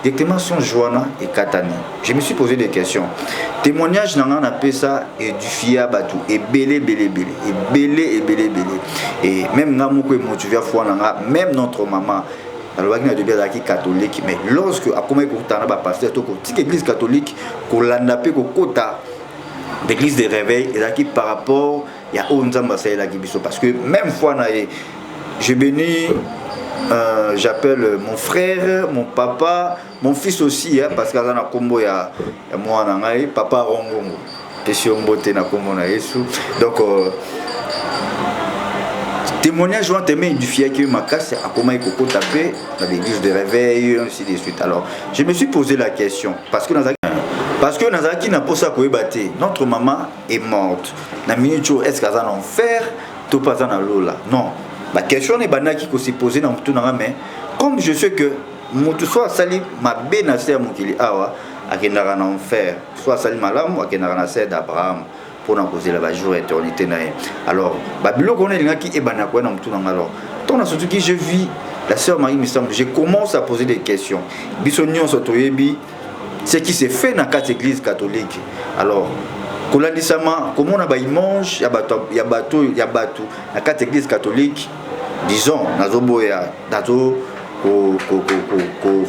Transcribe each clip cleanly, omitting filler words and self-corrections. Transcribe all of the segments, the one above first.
directement son Joana et Katani. Je me suis posé des questions. Témoignage n'a pas appelé ça et du fia batou et belé. Et même Namoko est motivé à fois même notre maman. Alors il y a des gens catholiques, mais lorsque à comment écouter un pasteur toute église catholique qu'on l'a nappé qu'on quota d'église de réveil et qui par rapport il y a Onzamba c'est la Gibiso parce que même fois je bénis j'appelle mon frère, mon papa, mon fils aussi hein, parce que dans la combo il y a moi nangai papa Rongongo question beauté na combo na Yesu donc témoignage joint aimé du fier qui m'a cassé à comment il faut taper dans l'église de réveil ainsi de suite. Alors je me suis posé la question parce que Nazaki n'a pas ça qu'on batté. Notre maman est morte. Na minute est-ce qu'elle a en enfer tout pas dans l'eau. Non. La question est banale qui s'est posée dans tout dans mais comme je sais que mutu soit sali ma benasser mukili awa akendara en enfer soit sali malam akendara na sed d'Abraham pour nous poser la jour éternité naïe. Alors babilo connaît les gens qui est banal quoi dans tout dans alors ton a surtout qui je vis la sœur Marie me semble je commence à poser des questions bisognon sotoyebi ce qui s'est fait dans quatre églises catholiques. Alors comment on a mange il y a bateau dans quatre églises catholiques disons nazoboya dato ko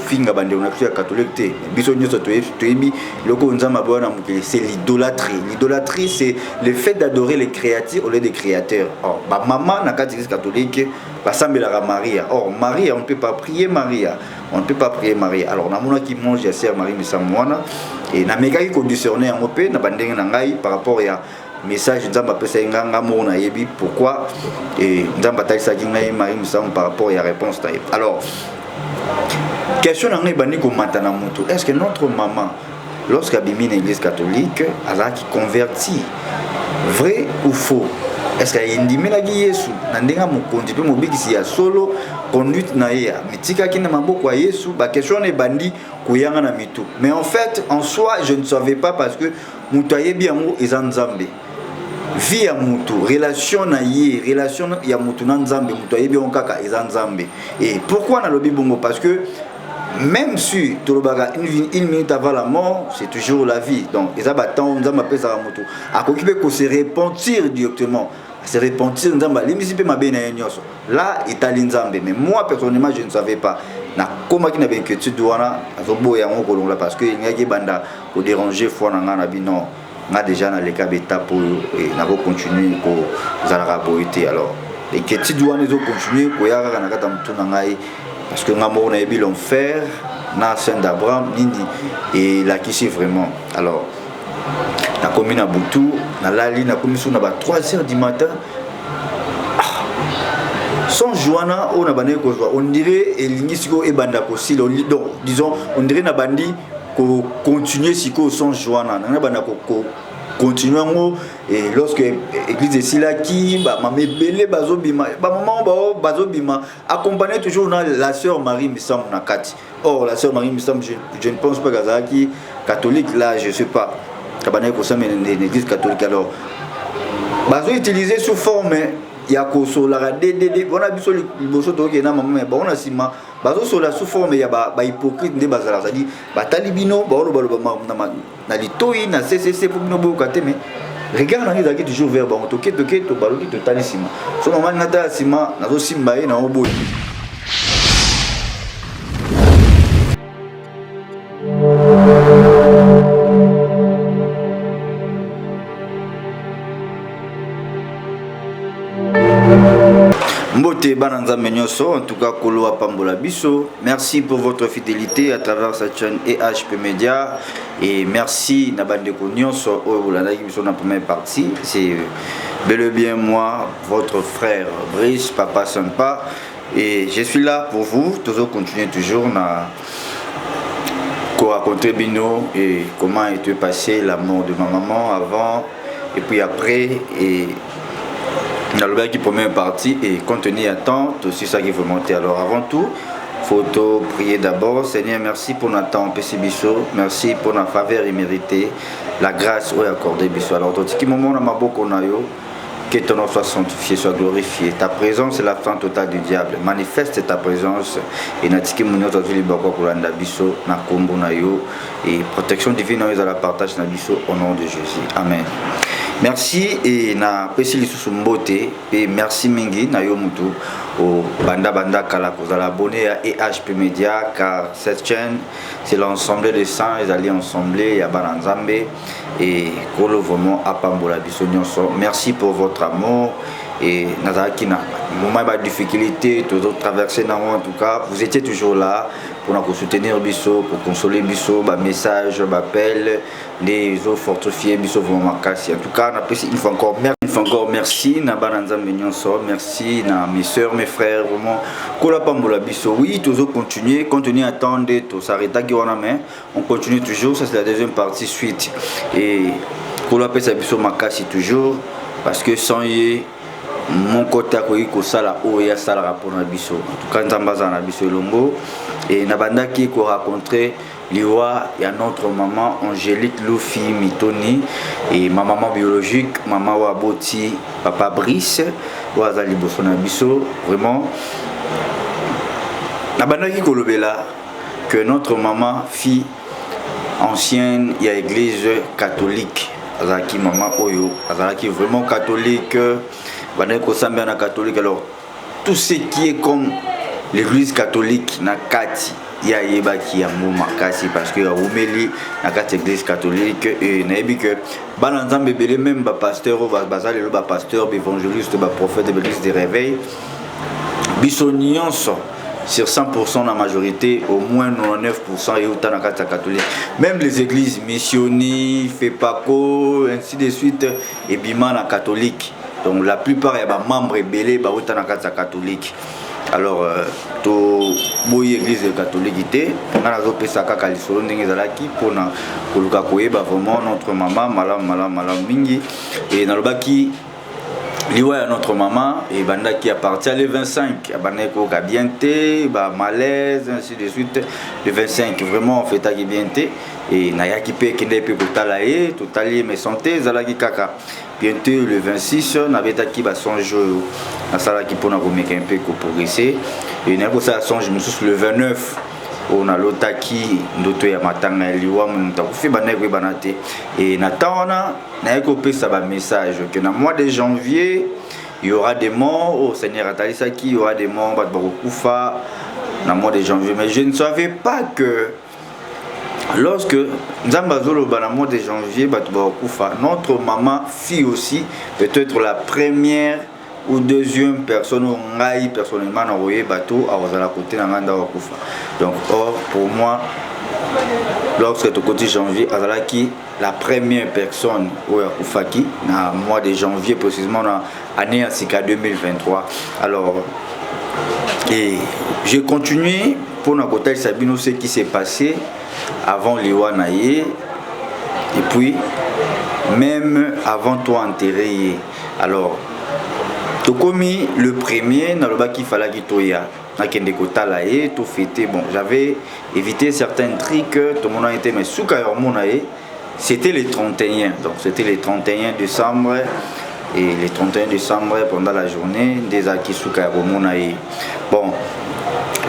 finga bande on a catholique té bisogno sotoyebi loko nzamba bona c'est l'idolâtrie. L'idolâtrie c'est le fait d'adorer les créatures au lieu des créateurs. Or ba maman dans quatre églises catholiques ba sambela Maria. Or Maria on ne peut pas prier Maria. On ne peut pas prier Marie. Alors, on a qui mange la sœur Marie Missamouana et na meka qui conditionné en opé na bandeng nangai par rapport à message nzamba pesa nganga mona yebi pourquoi et nzamba taisa kingai Marie Missam par rapport à réponse taï. Alors, question nangai bandi ko matana mutu. Est-ce que notre maman lorsqu'elle bimi dans l'église catholique, elle a qui converti vrai ou faux? Est-ce qu'il y a une dimina qui Yesu nandenga mukondi pe mobikisi ya solo conduite na ya mitika kina maboko ya Yesu ba question ne bandi kuyanga na mitu mais en fait en soi je ne savais pas parce que mutu ayebi yango eza nzambe vie ya mutu relation na ye relation ya mutu na nzambe mutu ayebi on kaka eza nzambe et pourquoi na lobi bongo parce que même si une minute avant la mort, c'est toujours la vie. Donc, ils ont battant, ils ont appelé ça moto. À s'occuper de se repentir directement, à se repentir, là, il est à l'Inzambe. Mais moi, personnellement, je ne savais pas. Na comment qui n'avait inquiétude douana, parce que il y a des bandes pour déranger, faut non, on a déjà dans les cas bêta pour et n'a pas continué pour Zara Boité. Alors, l'inquiétude douane, ils ont continué pour y avoir un agata mtunangai. Parce que Namor n'a pas l'enfer, na Saint d'Abraham, Nindi, et là qui c'est vraiment. Alors, la commune à Boutou, la Lali, la commission à 3h du matin. Sans Joana, on a banné quoi. On dirait et l'Inisiko et Bandako, disons, on dirait na bandi qu'on continue siko sans Joana. Na Bandako continuons et lorsque l'église est Silaki, mamé belé bazobima, maman bazobima, accompagné toujours la sœur Marie Missam Nakati. Or la sœur Marie Missam, je ne pense pas qu'elle catholique là, je sais pas. Kabané kosa mais l'église catholique alors. Bazo utilisé sous forme ya ko sola DDD, on a vu sur le bosso toke na maman mais on a sima bazo sola sous forme ya ba hypocrite de bazala, c'est-à-dire ba talibino ba olo na litoi na CCC pour no boka te mais regarde on est toujours vers ba toke to baloki to talisima. So maman nata sima nazo simba na oboyi. En tout cas, Kolo Pambola Bisso, merci pour votre fidélité à travers cette chaîne EHP Media et merci Nabande Konyon sur la première partie. C'est bel et bien moi, votre frère Brice, papa sympa, et je suis là pour vous. Toujours continuer toujours à raconter Bino et comment était passé la mort de ma maman avant et puis après et dans le qui première partie et contenu attente aussi ça qui veut monter. Alors avant tout photo prier d'abord. Seigneur, merci pour notre temps PC Bisso, merci pour la faveur imméritée, la grâce accordée Bisso. Alors tout ce qui moment dans ma boque on a yo Que ton nom soit sanctifié, soit glorifié. Ta présence est la fin totale du diable. Manifeste ta présence et natiki munyoto vili bako kulanda biso na kombo na yo et protection divine à la partage na biso au nom de Jésus. Amen. Merci et na pesi lisusu mbote et merci mingi na yo mutu au banda kala kozala abonné à EHP Media car cette chaîne c'est l'ensemble des saints ils allaient ensemble ya bananzambe et kolo vraiment apambola biso nyonso. Merci pour votre amour et nazaki na moment ba difficulté toujours traverser en tout cas vous étiez toujours là pour nous soutenir biso pour consoler biso ba message ba appel les eaux fortifier biso vraiment makasi en tout cas on apprécie une fois encore merci na bananzambe nyonso merci na mes sœurs mes frères vraiment kola pambola biso oui toujours continuer attendre tout s'arrêter qui on a main on continue toujours ça c'est la deuxième partie suite et kola pesa biso makasi toujours parce que sans y mon côté akoyi kosala oya sala rapport na biso en tout cas nzambaza na biso longo et na bandaki ko rencontrer liwa ya notre maman Angélique Lufi Mitoni et ma maman biologique maman Waboti papa Brice wazali boso na biso vraiment na bandaki ko lobela que notre maman fille ancienne ya église catholique azaki maman oyo azaki vraiment catholique na catholique alors tout ce qui est comme l'église catholique na kati ya yebaki ya makasi parce que umeli na kati église catholique et na yebi que bananzambe belé même ba pasteur bazali lo ba pasteur ba évangéliste ba prophète de l'église des réveils biso nyonso sur 100% la majorité au moins 99% et autant na kati catholique même les églises missionnaires FEPACO ainsi de suite et bima na catholique. Donc la plupart des membres belés ba autant na kati catholique. Alors to boy église catholique était on a pesa kaka lisolo ndenge zalaki pona koluka koyeba vraiment notre maman malam mingi et na lobaki liwa ya notre maman et bandaki à partir le 25 abaneko ka bienté ba malaise ainsi de suite le 25 vraiment on faitaki bienté et na yaki pe kende pe kotala e totali mais santé zalaki kaka bientôt le 26 n'avait taki ba songe na sala ki pona ko meka un peu ko progresser et na ko sa songe mususu le 29 on a lotaki ndoto ya matanga liwa muta ko fe baneko banate et na taona na ko pesa ba message que na mois de janvier il y aura des morts au Seigneur Atalisa qui il y aura des morts ba kufa na mois de janvier mais je ne savais pas que lorsque Nzambazolo banamo de janvier kufa notre maman fille aussi peut-être la première ou deuxième personne ou ngai personnellement na roye bateau à la côté na nganda kufa donc or pour moi lorsque tu côté janvier azalaki la première personne ou kufaki na mois de janvier précisément na année asika 2023 alors et j'ai continué pour na côté Sabino ce qui s'est passé avant Liwanaye et puis même avant toi enterré alors tout comme le premier dans le bas qu'il fallait toya na kende kotala e tout fêté bon j'avais évité certains trucs tout le monde a été mais souka hormonae c'était le 31 donc c'était le 31 décembre et le 31 décembre pendant la journée des acquis souka hormonae bon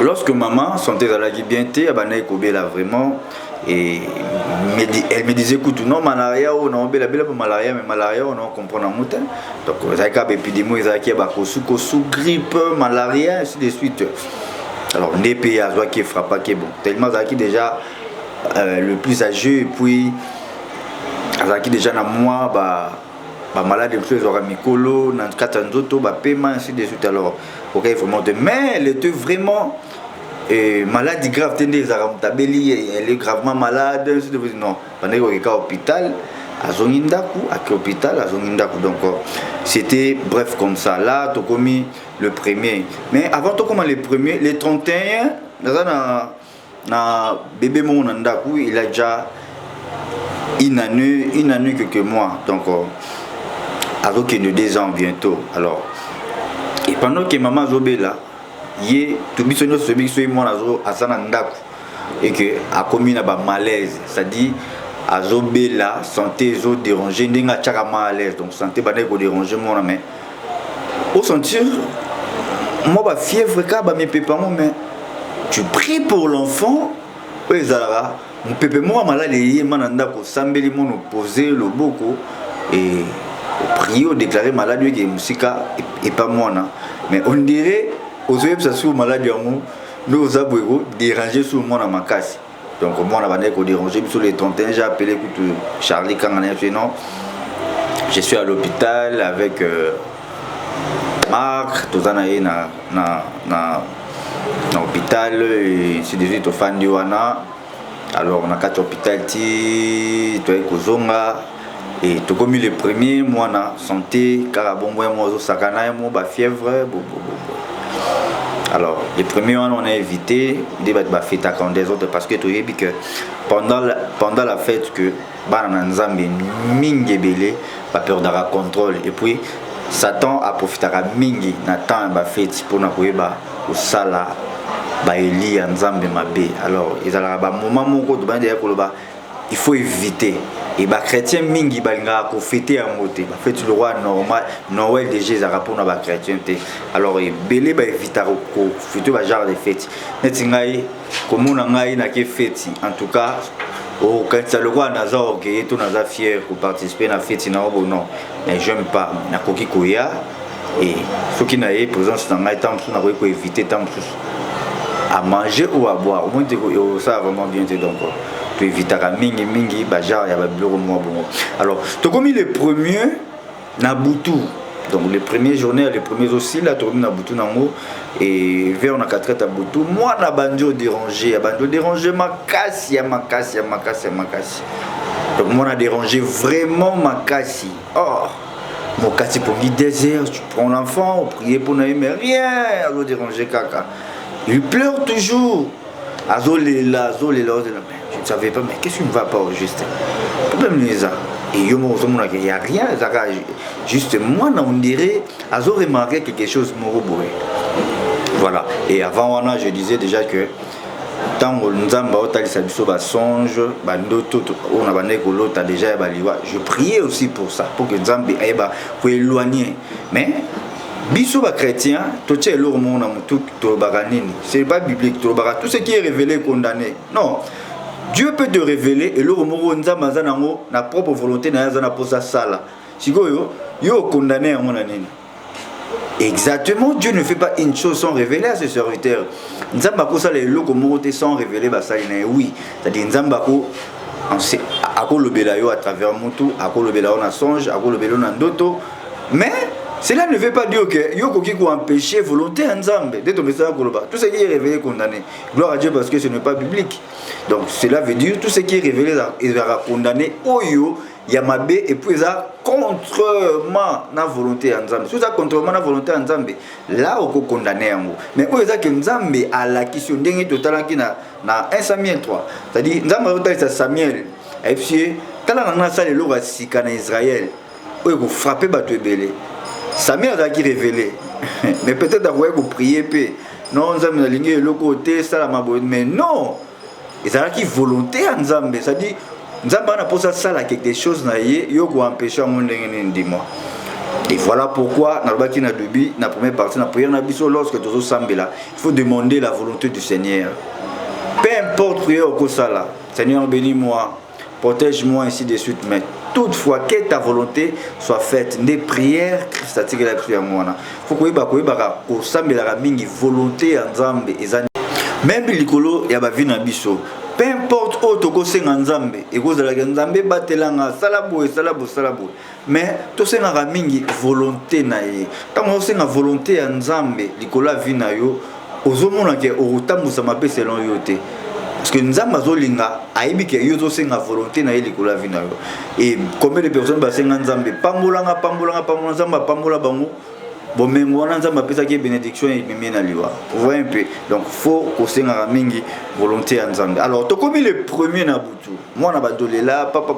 lorsque maman sentait à la bienté abana ekobela vraiment et elle me disait écoute non malaria ou non bela malaria mais malaria on non comprendre muta donc ça cap épidémie ça qui ba kosu grippe malaria ainsi de suite alors n'épée à qui frappe qui bon tellement ça qui déjà le plus âgé et puis ça qui déjà na moi ba malade de plus aura mikolo na katanzoto ba paiement ainsi de suite alors OK vraiment mais elle était vraiment maladie grave tendez à tabeli elle est gravement malade non pendant qu'au hôpital à Zongindaku à hôpital à Zongindaku donc c'était bref comme ça là tout commis le premier mais avant tout comme le premier les 31 na bébé mon Nandaku il a déjà une année quelques mois donc avec une 2 ans bientôt alors et pendant que maman Zobela yé tout bisonyo sobi soyi mwana zo asana ndaku et que a commis na ba malaise c'est-à-dire azobela santé ezo déranger ndenga tchakama à l'aise donc santé bande ko déranger mon mais au sentir moi ba fièvre ka ba me pépé mais tu pries pour l'enfant oui zara mon pépé moi malade yé mananda ko sambeli mon poser le boko et prier déclarer maladie qui musika et pas moi non mais on dirait aux yeux ça sur maladie amour nous avons dérangé sur mon à ma casse donc moi on a bandé ko déranger sur les tontins j'ai appelé écoute Charlie quand on est non je suis à l'hôpital avec Marc tous en aïe na hôpital et c'est des autres fans de Wana alors on a 4 hôpital ti toi kozonga et tout comme le premier moi na santé car bon moi moi sakana moi ba fièvre alors les premiers on a évité de ba fête quand des autres parce que tu sais que pendant la fête que bana nzambe mingi belé pas peur d'avoir contrôle et puis Satan a profité à mingi na temps ba fête pour na koyeba au sala ba eli nzambe mabe alors ils ala ba moment moko de bande ya koloba il faut éviter et ba chrétien mingi balinga ko fêter en moté ba fête le roi normal Noël de Jésus a pour na ba chrétienté alors et belé ba éviter ko fêter ba genre de fête netingai comme on ngai na ke fête en tout cas au quand ça le roi nazar que tout naza fier pour participer na fête na bon non mais j'aime pas na koki koya et ce qui n'a eu présence dans ngai temps na ko éviter temps à manger ou à boire au moins ça vraiment bien donc tu évites à mingi bajar ya ba bureau moi bon alors tu comme les premiers na butu donc les premières journées les premiers aussi là tu na butu nango et vers on a 4 à butu moi na banjo déranger makasi donc moi na dérangé vraiment makasi oh mon kasi pour guider désert tu prends l'enfant prier pour na mais rien à déranger kaka il pleure toujours. Azolela. Je ne savais pas, mais qu'est-ce qui ne va pas au juste? Problème les a. Et il n'y a rien. Juste moi, on dirait, Azo remarqué quelque chose, Moroboé. Voilà. Et avant, je disais déjà que tant que nous avons songe, on a déjà je priais aussi pour ça, pour que nous puissions éloigner. Mais biso ba chrétien to tche lo mona mutu to baganini c'est pas biblique to baga tout ce qui est révélé condamné non Dieu peut te révéler et lo moko nzamba zanango na propre volonté na yazana pour ça sala sikoyo yo condamné à mon nini exactement Dieu ne fait pas une chose sans révéler à ses serviteurs nzamba ko sala lo moko te sans révéler ba salina oui c'est-à-dire nzamba ko akolobela yo à travers mutu akolobela on a songe akolobela on ndoto mais cela ne veut pas dire que Yoko qui empêcher volonté en Zambé de tomber ça tout ce qui est révélé condamné. Gloire à Dieu parce que ce n'est pas biblique. Donc cela veut dire tout ce qui est révélé il va condamner Oyo Yamabe et puis ça contrement na volonté en Zambé. Tout ça contrement na volonté en Zambé. Là on condamné en haut. Mais où est-ce que Nzambé a la question dengue total qui na 1 Samuel 3. C'est-à-dire Nzambé ça Samuel. Et puis tala na ça les lois sika na Israël. Où il faut frapper bateau belé. Samuel a qui révélé, mais peut-être avoir vous prier non nous avons aligné le côté ça la mais non ils ont qui volonté en Zambé ça dit Zambé n'a pas ça là quelque chose na yo ko empêcher mon ndimo et voilà pourquoi na baki na debi na première partie na prière na biso lorsque tu Zambé là il faut demander la volonté du Seigneur peu importe prière au ça là Seigneur bénis-moi protège-moi ainsi de suite mais toutefois que ta volonté soit faite des prières christiques la prière moi faut que ba ko sambela mingi volonté en Nzambe ezani même likolo ya ba vie na biso peu importe auto ko senga Nzambe e ko zala Nzambe batelanga salabo mais to senga mingi volonté na ye tant senga volonté en Nzambe likolo vie na yo ozomona ke otambusa mabe selon yo te parce que nous avons zolinga aibi ke yo zo senga volonté na eli kola vina yo et combien de personnes ba senga nzambe pambolanga nzamba pambola bango bon mengo wana nzamba pesa ki bénédiction et mimi na liwa vous voyez un peu donc faut ko senga mingi volonté ya nzambe alors to comme le premier na butu moi na badolela papa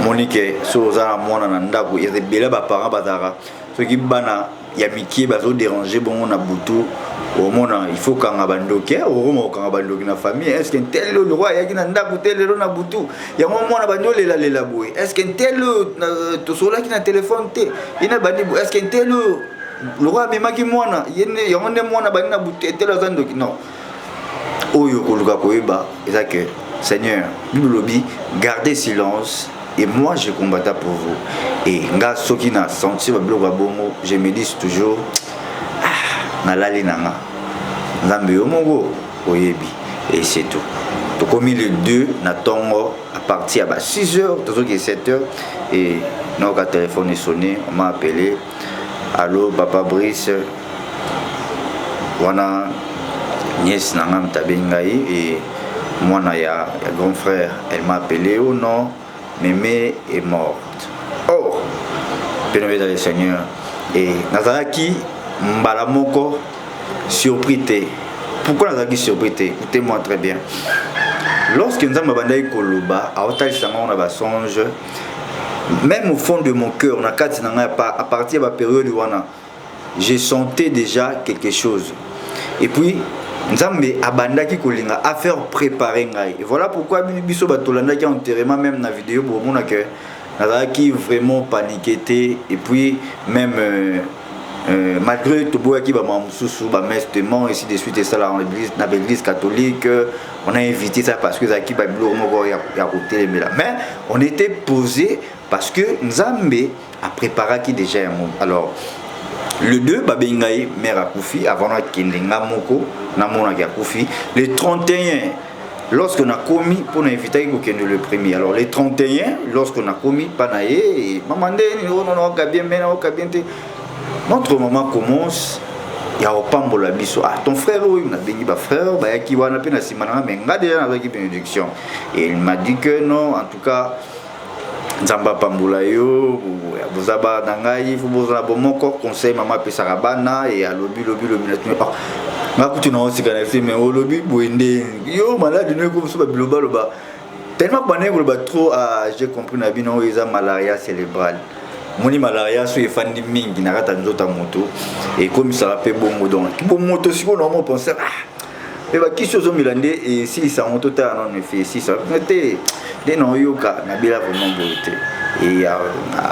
Monique so za mwana na ndako ezebela ba parents bazara ce qui bana ya miki bazo déranger bon na butu au mona il faut qu'on abandoke au moment qu'on abandoke na famille est-ce qu'un tel le roi ya kina ndako tel le na butu ya mona bandole la boy est-ce qu'un tel to sola qui na téléphone te ina bandi est-ce qu'un tel le roi memaki mwana yene ya onde mwana bandi na butu tel azando non oyo koluka koyeba eza que Seigneur bilobi gardez silence et moi je combattais pour vous et nga soki na senti ba biloko bongo je me dis toujours nalali nanga nzambe yo mongo oyebi et c'est tout to komi le 2 na tongo à partir à 6h toujours que 7h et notre téléphone est sonné on m'a appelé allô papa Brice wana nièce nanga mtabengai et moi na ya grand frère elle m'a appelé oh non mémé est morte oh béni le Seigneur et nazalaki mbala moko surpris. Pourquoi nazalaki surpris? Écoutez-moi très bien. Lorsque nous avons bandai koloba, à songe, même au fond de mon cœur, à partir de la période où je sentais déjà quelque chose. Et puis nous avons abandaki kolinga à faire préparer ngai. Et voilà pourquoi biso batolanda qui enterrement même dans la vidéo pour mon que nazalaki vraiment paniqué et puis même malgré tout bois qui va m'amoussou ba mestement ici de suite et ça là dans l'église catholique on a invité ça parce que Zaki ba bilo moko ya côté mais on était posé parce que Nzambe a préparé qui déjà alors le 2 ba bengai mère akufi avant na kindenga moko na mona ya akufi le 31 lorsqu'on a commis pour inviter le premier alors les 31 lorsqu'on a commis panaye maman non bien notre maman commence il y a opambola biso ton frère oui na bengi ba frère ba yaki wana pe na simana mais nga déjà avec bénédiction et il m'a dit que non en tout cas nzamba pambola yo bozaba dangai faut bozala bomoko conseil maman pe sarabana et à lobi nga kutu na osika na mais au lobi boende yo malade ne ko so ba biloba loba tellement bané ko ba trop j'ai compris na bino eza malaria cérébrale moni malaria so efandi mingi na kata nzota moto et comme ça rappelle bongo donc bon moto siko na mo penser et ba kiso zo milande et si ça moto ta non ne fait si ça était de non yoka na bila vraiment beauté et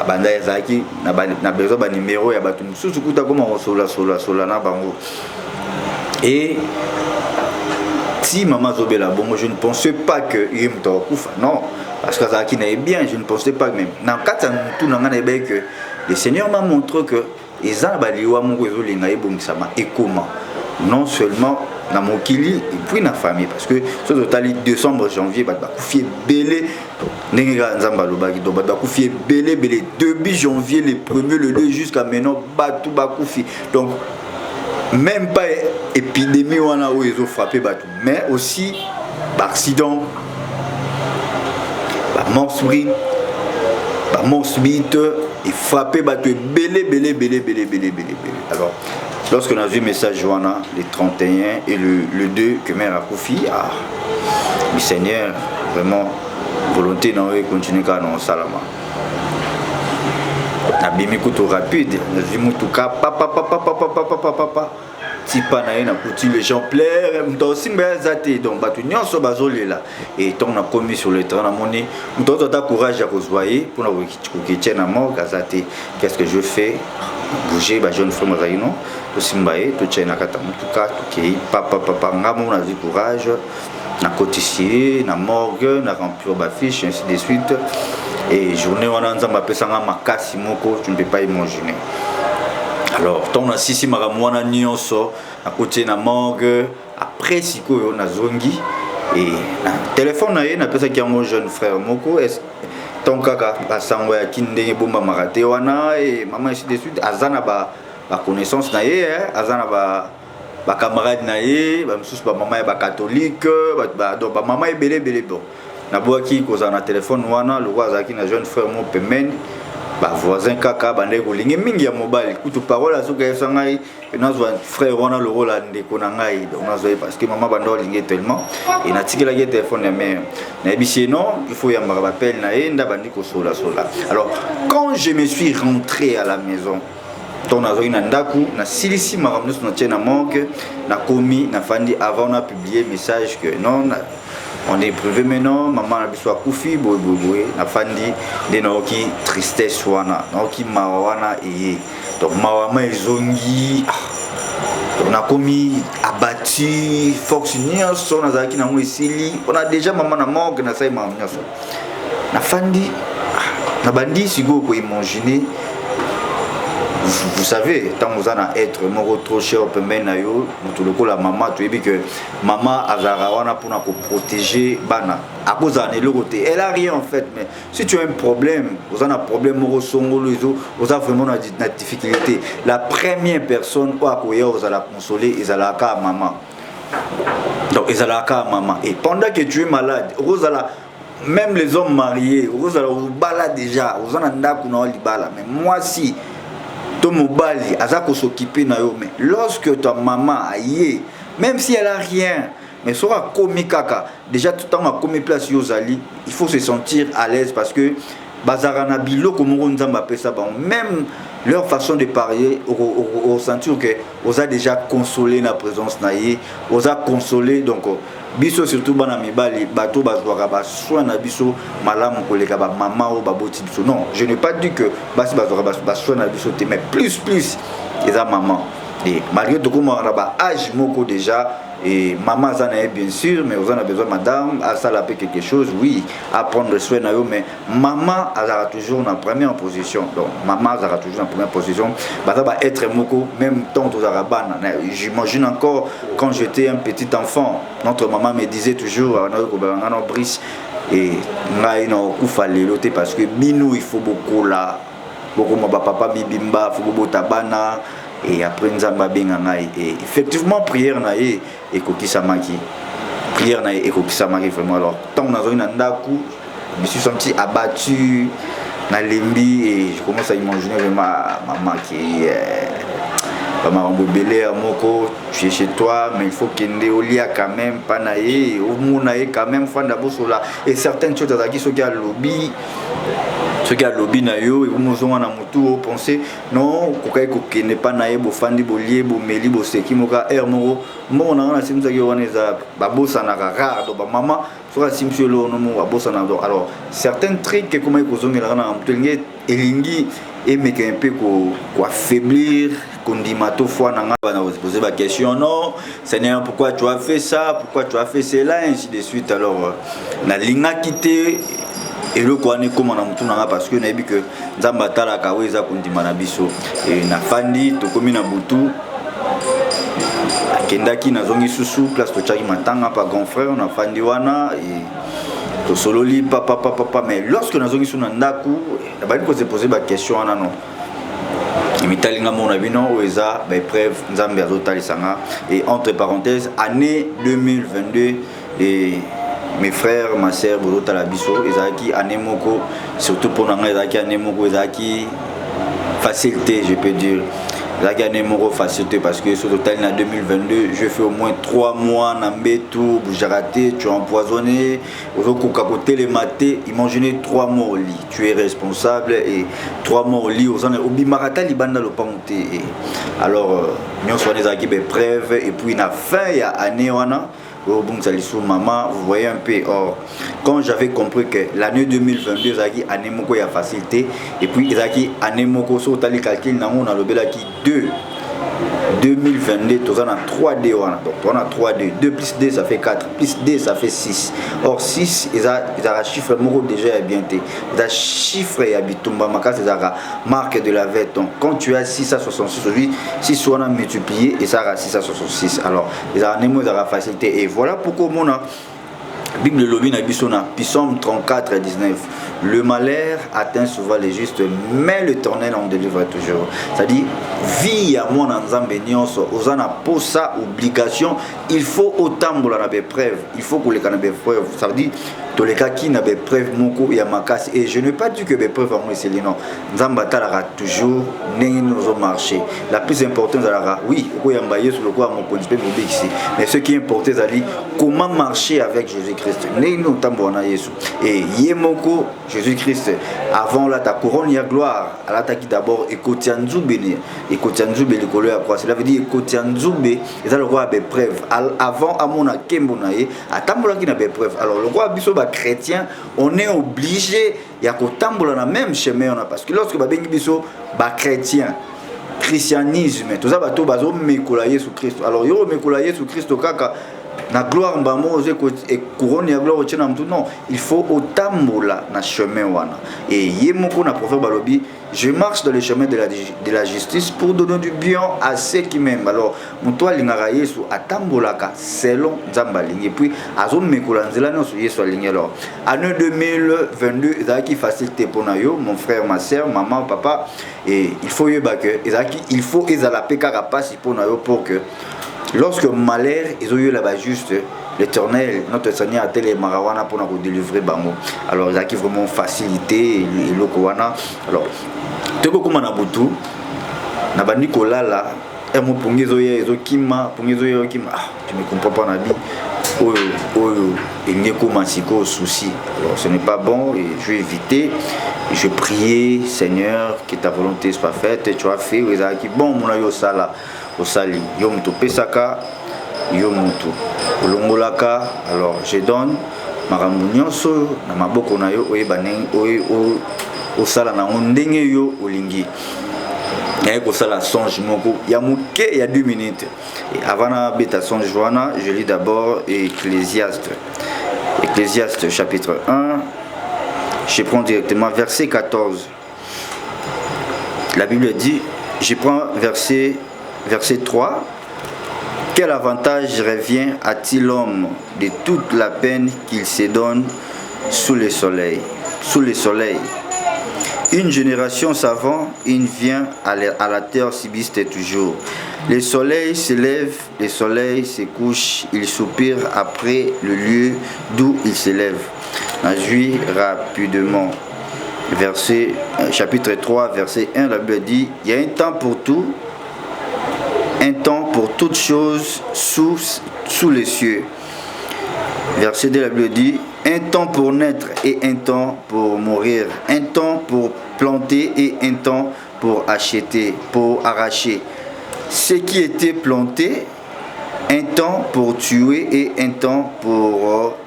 banda ezaki na besoin ba numéro ya batu mususu kuta koma sola na bango et si maman zobela bongo je ne pensais pas que il me kufa non parce que ça qui n'est bien je ne pensais pas même dans quatre tout n'anga n'est que le Seigneur m'a montré que les arbaliwa mon réseau les naïbs sama et comment non seulement dans mon kili et puis dans la famille parce que ce total décembre janvier bah koufier belé n'enga nzamba lobaki do bah koufier belé début janvier le 1er le 2 jusqu'à maintenant bah tout bah koufi donc même pas épidémie ou ana où ils ont frappé bah tout mais aussi accident mort subite et frappé battu belé. Alors lorsqu'on a vu le message Johanna le 31 et le 2 que mère a confié le Seigneur vraiment volonté d'en continuer quand on salama na bimi kuto rapide na zimu tuka papa tipa na na kuti l'exemplaire m'tossi mbazate donc batu nyonso bazolela et ton a commis sur le terrain na moni m'toto ta courage à rezoyer pour na kokitien na mort gazate qu'est-ce que je fais bouger ba jeune frère mazaino to simbaye to tchena kata mutuka to kei papa ngamo na zi courage na cotissier na morgue na remplir ba fiche ainsi de suite et journée wana nzamba pesanga makasi moko tu ne peux pas imaginer. Alors, ton assisi maramwana nyonso à côté na morgue après siko na zongi et na téléphone na ye na pesa ki mon jeune frère moko est ton kaka basango ya kinde bomba marate wana et maman ainsi de suite azana ba connaissance na ye azana ba camarade na ye ba msusu ba maman ba catholique ba donc ba maman belé bon na boaki koza na téléphone wana le roi zaki na jeune frère mo pemene ba voisin kaka bande ko lingi mingi ya mobile kutu parole azuka esangai nazwa frère wana le rôle ndeko na ngai donc nazwa parce que maman bando lingi tellement et na tikela ke téléphone ya mère na bisi non il faut ya mara appel na enda bandi ko sola alors quand je me suis rentré à la maison ton azoi na ndaku na silisi makamno na tient na manque na komi na fandi avant on a publié message que non on est privé maintenant maman na biso akufi boy na fandi de na ki tristesse wana na ki mawana et donc mawama ezongi on a commis abattu Fox News on a zaki na mo esili on a déjà maman na manque na sai maman nyonso na fandi na bandi sigo ko imaginer. Vous savez, tant que vous allez être trop cher au pembe na yo, tout la maman, tu dis que maman azarawana pour nous protéger bana. À cause de l'autre, elle a rien en fait, mais si tu as un problème, vous avez un problème au songo vous avez vraiment une difficulté. La première personne où vous allez consoler, ils allez à maman. Donc ils allez à maman. Et pendant que tu es malade, vous allez même les hommes mariés, vous allez vous balader déjà, vous allez bala. Mais moi si ton mobali azako s'occuper na yo mais lorsque ta maman aïe même si elle a rien mais sera commis kaka déjà tout le temps a commis place yozali il faut se sentir à l'aise parce que bazarana bilo comme on nzamba pesa bon même leur façon de parler au sentir que on a déjà consolé la présence naïe on a consolé donc biso surtout bana mibali bato bazwaka ba soin na biso malamu koleka ba mama ou baboti biso non je n'ai pas dit que basi bazwaka ba soin na biso te mais plus eza maman et malgré tout comme on a ba âge moko déjà et maman ça n'est bien sûr mais vous en avez besoin madame à ça la paix quelque chose oui à prendre soin na yo mais maman elle sera toujours en première position donc maman elle sera toujours en première position bah ça va être moko même tant aux arabana j'imagine encore quand j'étais un petit enfant notre maman me disait toujours on brise et ngai na kufa leloté parce que bino il faut beaucoup là beaucoup ma papa bibimba faut beaucoup tabana et après nzamba benga ngai et effectivement prière na ye ekokisamaki prière na ye ekokisamaki vraiment alors tant on a zoina ndaku je me suis senti abattu na lembi et je commence à imaginer vraiment maman qui maman bobelé à moko tu es chez toi mais il faut kende olia quand même pas na ye au mona ye quand même fanda bosola et certaines choses à qui so qui a lobby ce qui a lobby na yo et vous na mutu au penser non kokai ko n'est pas nae bo fandi bo lié bo meli bo seki moka er moro mo na simza ki wana za babosa na rara do ba mama soit simsio lo no mo babosa na do alors certains trucs que comment ko zongela na mutenge elingi et mais un peu ko affaiblir kondimato fois na ngaba na poser la question non Seigneur pourquoi tu as fait ça pourquoi tu as fait cela ainsi de suite alors na linga quitté et le quoi n'est comme on a mutuna parce que na bi que nzamba tala kaweza kundima na biso et na fandi to komi na butu akendaki na zongi susu place to chaki matanga pa grand frère on a fandi wana et to sololi papa mais lorsque na zongi suna ndaku ba ko se poser ba question wana non imitalinga mon abino oeza ba preuve nzambe azotalisanga et entre parenthèses année 2022 et mes frères, ma sœur, Boulota Labiso, Ezaki, Anemoko, surtout pour nous, Ezaki, Anemoko, Ezaki, facilité, je peux dire. Ezaki, Anemoko, facilité, parce que sur le total, en 2022, je fais au moins 3 mois, Nambetou, Boujarate, tu es empoisonné, Ozokokakote, les matés, imaginez 3 mois au lit, tu es responsable, et 3 mois au lit, au Bimarata, Libanda, le Pamonté. Alors, nous sommes Ezaki, bref, et puis, il a fin, il y a année, maman, vous voyez un peu. Or, quand j'avais compris que l'année 2022, Zaki Anemoko y a facilité, et puis Zaki Anemoko sur tali calcul, on a le belaki 2 2022, on a 3D, donc on a 3D, 2 plus 2 ça fait 4, plus 2 ça fait 6. Or 6, ils ont un chiffre déjà bien été. Ils ont un chiffre et habitumba makas, ils ont marque de la vête. Donc quand tu as 6 à 66 aujourd'hui, 6 on a multiplié et ça a 6 à 66. Alors ils ont un facilité. Et voilà pourquoi mon Bible lobby na bisona Psaume 34 et 19. Le malheur atteint souvent les justes, mais l'Éternel en délivre toujours. C'est-à-dire, vie à mon ensemble nyonso, osana pour ça obligation, il faut autant pour la preuve, il faut que les canapés preuve. Ça veut dire toleka qui na be preuve moko ya makasi et je n'ai pas dit que be preuve en c'est non nzamba talaka toujours ndenge nous marché la plus importante zalaka oui ko yamba yesu le quoi mon kondipe mobiksi mais ce qui est important zali comment marcher avec Jésus-Christ ndenge nous tambona yesu et yemoko Jésus-Christ avant la ta couronne ya gloire ala ta qui d'abord ekotia nzubene ekotia nzube likolo ya croix cela veut dire ekotia nzube eza le roi be preuve avant amona kembo na ye atambola ki na be preuve alors le roi biso ba chrétien on est obligé ya kotambola na même chemin on a parce que lorsque ba bengi biso ba chrétien christianisme tout ça bato bazo mekola Yesu Christ alors yo mekola Yesu Christ kaka na gloire mbamo oze et couronne ya gloire tena mtu non il faut otambola na chemin wana et yemoko na prophète balobi je marche dans le chemin de la justice pour donner du bien à ceux qui m'aiment alors muto alingaka Yesu atambolaka selon nzamba lingi et puis azo mekola nzela nyonso Yesu alingi alors année 2022 ezaki facilité pona yo mon frère ma sœur maman papa et il faut yeba que il faut ezala pekaka pasi pona yo pour que lorsque malheur ils ont eu là-bas juste l'Éternel notre Seigneur a télé marawana pour nous délivrer bango alors ça qui vraiment facilité et lokowana alors teko kuma na butu na bandi kolala et mo pongizo ye ezokima pongizo ye okima tu me comprends pas na bi oyo engeko masiko souci alors ce n'est pas bon et je vais éviter je prier Seigneur que ta volonté soit faite et tu as fait qui bon mon yo sala osali yo mutu pesaka yo mutu olongolaka alors je donne makambo nyonso na maboko na yo oyebane osala na ndenge yo olingi et ko sala songe moko ya muke ya 2 minutes et avant na beta songe wana je lis d'abord Ecclésiaste chapitre 1 je prends directement verset 14 la Bible dit je prends verset 3 quel avantage revient-il l'homme de toute la peine qu'il se donne sous le soleil une génération savant il vient à la terre subsiste toujours le soleil se lève le soleil se couche il soupire après le lieu d'où il se lève najuit rapidement chapitre 3 verset 1 la Bible dit il y a un temps pour tout un temps pour toutes choses sous les cieux. Verset 2, la Bible dit un temps pour naître et un temps pour mourir, un temps pour planter et un temps pour arracher. Ce qui était planté, un temps pour tuer et un temps pour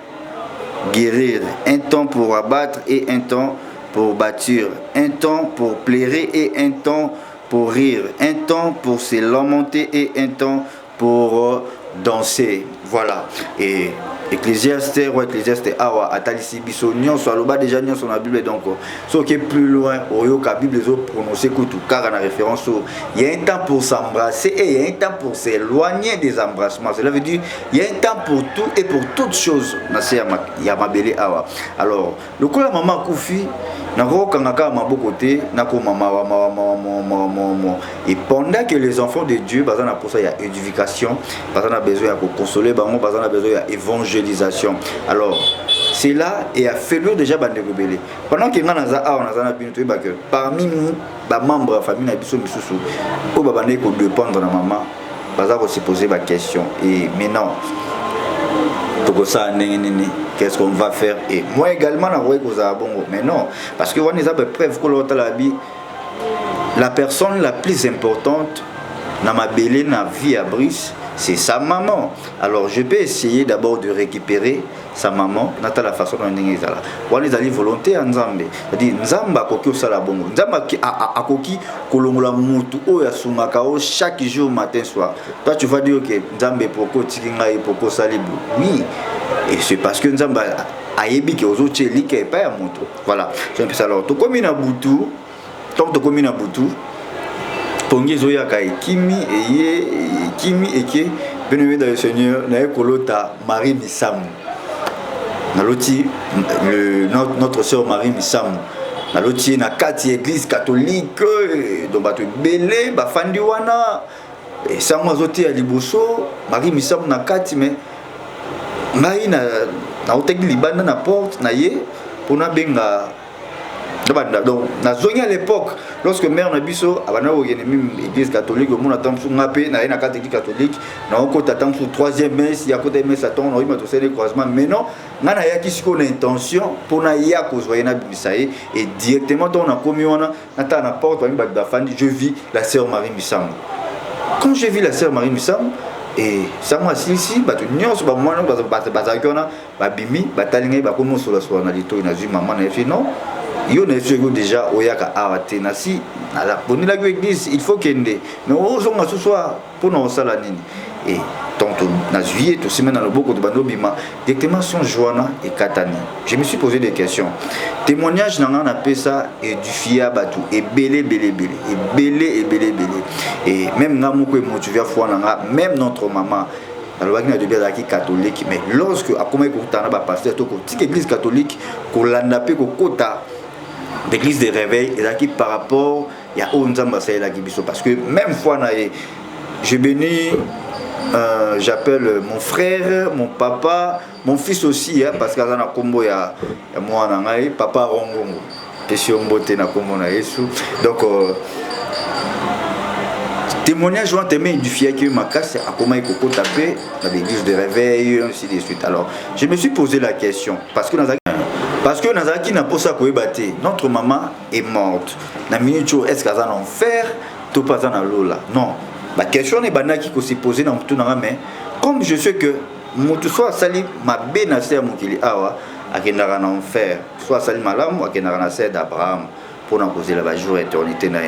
guérir, un temps pour abattre et un temps pour bâtir, un temps pour plairer et un temps pour rire, un temps pour se lamenter et un temps pour danser. Voilà. Et Ecclésiaste awa atalisi biso nyonso aloba déjà nyonso na Bible donc ce qui est plus loin oyoka Bible zo prononcer kutu car en référence il y a un temps pour s'embrasser et il y a un temps pour s'éloigner des embrassements. Cela veut dire il y a un temps pour tout et pour toutes choses na ya mabele awa. Alors le ko la maman kufi na ko kangaka maboko te na ko mama et pendant que les enfants de Dieu bazana pour ça il y a éducation bazana besoin ya consoler bango bazana besoin ya évangélisation. Alors c'est là et a fait le déjà bande rebelle pendant que ngana za on a bien tout que parmi nous ba membres de la famille na biso misusu ko ba bande ko dépendre na maman baza ko se poser ba question et maintenant tout ça nini qu'est-ce qu'on va faire et moi également na voye ko za bongo mais non parce que on est à peu près ko la personne la plus importante na mabele na vie à Brice c'est sa maman. Alors je peux essayer d'abord de récupérer sa maman nata la façon dont on est là. On est allé volonté en Nzambe. C'est-à-dire Nzamba koki osala bongo. Nzamba akoki kolongola mutu oya sumaka o chaque jour matin soir. Toi tu vas dire que Nzambe poko tikinga et poko salibu. Oui. Et c'est parce que Nzamba ayebi ke ozo tcheli ke pa ya mutu. Voilà. C'est un peu ça alors. To komi na butu, tant to komi na butu. Pongi zoya ka ekimi eke bénémoine dans le Seigneur na ekolota Marie Misamu naloti notre sœur Marie Misamu naloti na kati église catholique donc bato belé ba fandi wana et ça moi zoti ya liboso Marie Misamu na kati mais ngai na oteki libanda na porte na ye pona benga donc na zongi à l'époque lorsque mère na biso abana okene même église catholique au monde attend nga pe na na église catholique na okota attend sur troisième messe ya kota messe attend na ima to sele croisement mais non nga na yaki siko na intention pona ya ko zoyer na bisaye et directement donc na komi wana na ta na porte ba ba fandi je vis la sœur Marie Missam. Quand j'ai vu la sœur Marie Missam et ça moi ici ba to nyos ba mwana ba za kona ba bimi ba talinga ba komo sur la soirée na lito na zu maman na fi non yo na fait déjà oyaka awate na si na la poni la église il faut kende mais ozonga ce soir pour na sala nini et donc na juillet tout semaine dans le boko de bandobima directement son joana et katani je me suis posé des questions témoignage nanga na pesa et du fia batu et belé et même nga moko motivé foi nanga même notre maman alors il y a des gens catholiques mais lorsque a comment écouter na pasteur to ko église catholique ko landa pe ko kota l'église de réveil et là qui par rapport il y a onzamba ça là qui biso parce que même fois na je bénis j'appelle mon frère mon papa mon fils aussi hein, parce que là na kombo ya moi na ngai papa rongongo question mbote na kombo na Yesu donc témoignage on t'aimait du fier qui m'a cassé à comment il faut taper dans l'église de réveil ainsi de suite alors je me suis posé la question parce que Nazaki n'a pas ça qu'on battre. Notre maman est morte. Na minute est-ce qu'elle est en enfer, tout pas en lola. Non. La question est banaki qu'on s'est posée dans tout dans mais comme je sais que mon tout soit sali ma benasser mon kili awa a kenara en enfer, soit sali malam ou a kenara na sed d'Abraham pour en causer la jour éternité na.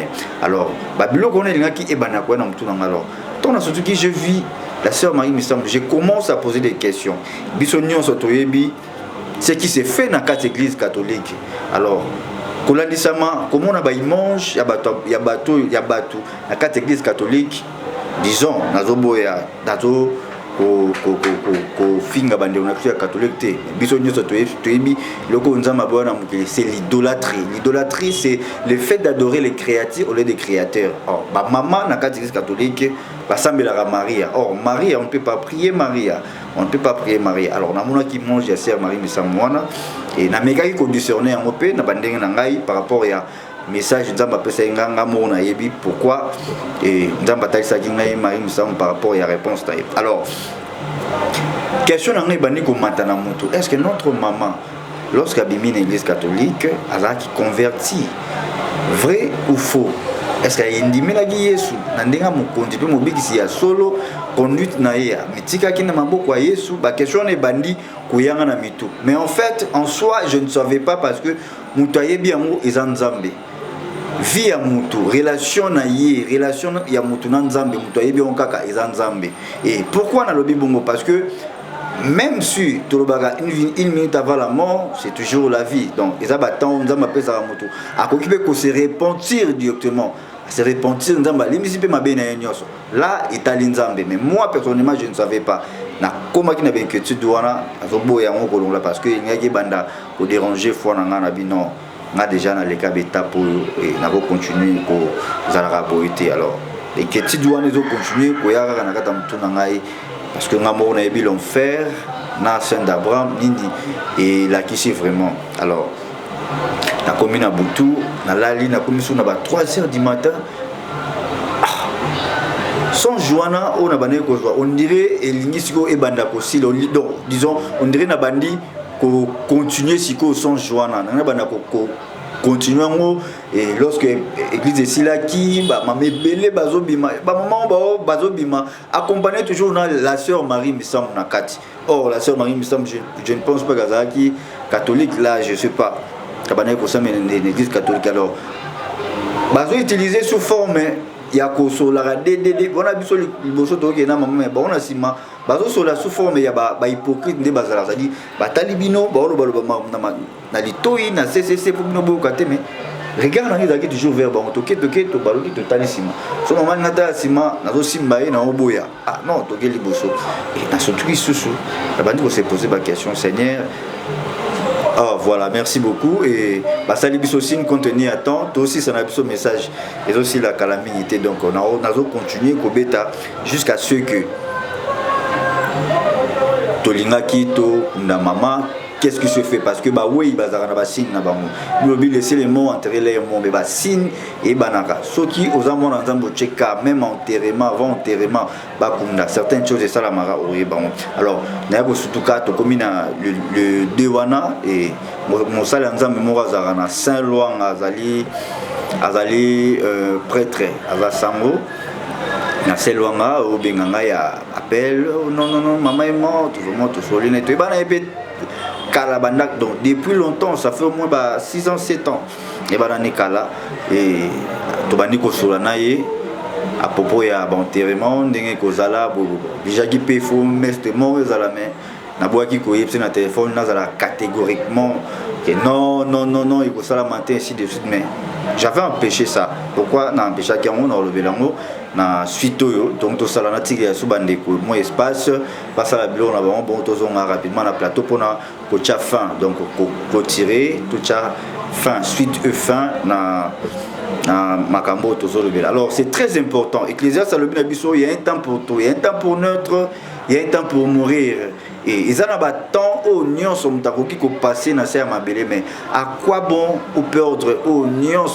Alors, babilo connaît les qui est banako dans tout dans alors. Tant surtout que je vis la sœur Marie Missam, je commence à poser des questions. Bisognon sotoyebi ce qui s'est fait dans quatre églises catholiques. Alors, comment on a ba image, ya bateau, dans quatre églises catholiques, disons, nazoboya, nazo ko finga bande on a catholique té. Biso nyoso toyebi loko nzamba bona mukeli, c'est l'idolâtrie. L'idolâtrie c'est le fait d'adorer les créatures au lieu des créateurs. Or, ba maman dans quatre églises catholiques, ba sambela Maria. Or, Maria, on ne peut pas prier Maria. On ne peut pas prier Marie. Alors, na qui mange la sœur Marie Missam et na mega qui conditionné en opé na bandenge na ngai par rapport à message nzamba pesa nganga mona yebi pourquoi et nzamba taisa ki ngai Marie Missam par rapport à réponse taille. Alors, question ngai bandi ko matana moto. Est-ce que notre maman lorsqu'elle bimi une église catholique, elle a qui converti vrai ou faux? Est-ce qu'il y a une dimina Yesu nandenga mukonzi pe mobikisi ya solo conduite na ya mitika kina maboko ya Yesu ba question ne bandi kuyanga na mitu mais en fait en soi je ne savais pas parce que mutu ayebi yango eza nzambe vie ya mutu relation na ye relation ya mutu na nzambe mutu ayebi on kaka eza nzambe et pourquoi na lobi bongo parce que même si une minute avant la mort, c'est toujours la vie. Donc, ils ont se repentir directement. Se repentir, là, mais moi, personnellement, je ne savais pas. Parce que il y a des bandes pour déranger, non, on a déjà dans les cas d'étape pour continuer pour alors, les questions doivent continuer pour parce que Namo on a eu l'enfer, na Saint d'Abraham, Nini et la qui c'est vraiment. Alors, la commune à Boutou, na Lali, na commission à 3h du matin. Sans Joana, on a banné quoi. On dirait et l'initigo et banda aussi. Donc, disons, on dirait na bandi qu'on continue si qu'on sans Joana. Na banda ko continuons et lorsque l'église de Silaki mamé belé bazobima maman bazobima accompagné toujours dans la sœur Marie Missam nakati. Or la sœur Marie Missam je ne pense pas qu'azaki catholique là je sais pas kabana ko ça mais l'église catholique alors bazo utiliser sous forme ya ko solara DDD on a biso liboso to ke na maman mais on a sima bazo sola sous forme ya ba hypocrite nde bazala ça dit ba talibino ba olo ba na litoi na CCC pour no bo kate mais regarde on est toujours vers ba toke to baloki to talisima so maman ngata sima na zo simba e na oboya ah non to ke liboso et na surtout isusu la bandi ko se poser ba question Seigneur. Ah voilà, merci beaucoup et bah ça libis aussi une contenu à temps, toi aussi ça n'a pas message et aussi la calamité donc on a continué au bêta jusqu'à ce que tolingaki to na maman. Qu'est-ce qui se fait? Parce que bah oui, bazara na basine na bango. Nous laisser les mots enterrer les mots, mais basine et banaka. Ceux qui aux amants dans un bocheka, même enterrement, avant enterrement, bah kunda certaines choses et ça la mara oui bon. Alors, n'a surtout cas to comme le Dewana et mon salle en zam mémoire zarana Saint-Loin azali prêtre azasango. Na Saint-Loin au benganga ya appel non maman est morte, vraiment tout solide et bana epé Kalabandak, donc depuis longtemps, ça fait au moins 6 ans, 7 ans. Et bah dans Kala et Tobani Kosolanaye à propos il y a enterrement, dingue Kozala, déjà qui peut faut mettre mort aux alamais. Na bois qui coïe sur le téléphone, nazala catégoriquement que non, il faut ça la matin ainsi de suite. Mais j'avais empêché ça. Pourquoi n'a empêché qu'il y a un relevé l'ango na suite donc tout ça la natique sous bande moins espace passe à la bureau on a bon tout ça rapidement na plateau pour na coacha fin donc tirer tout ça fin suite fin na makambo tout ça le alors c'est très important Ecclésiaste le biso il y a un temps pour tout il y a un temps pour neutre il y a un temps pour mourir et ils en ont tant au nion son mutakoki ko passer na serre mabele mais à quoi bon ou perdre au nion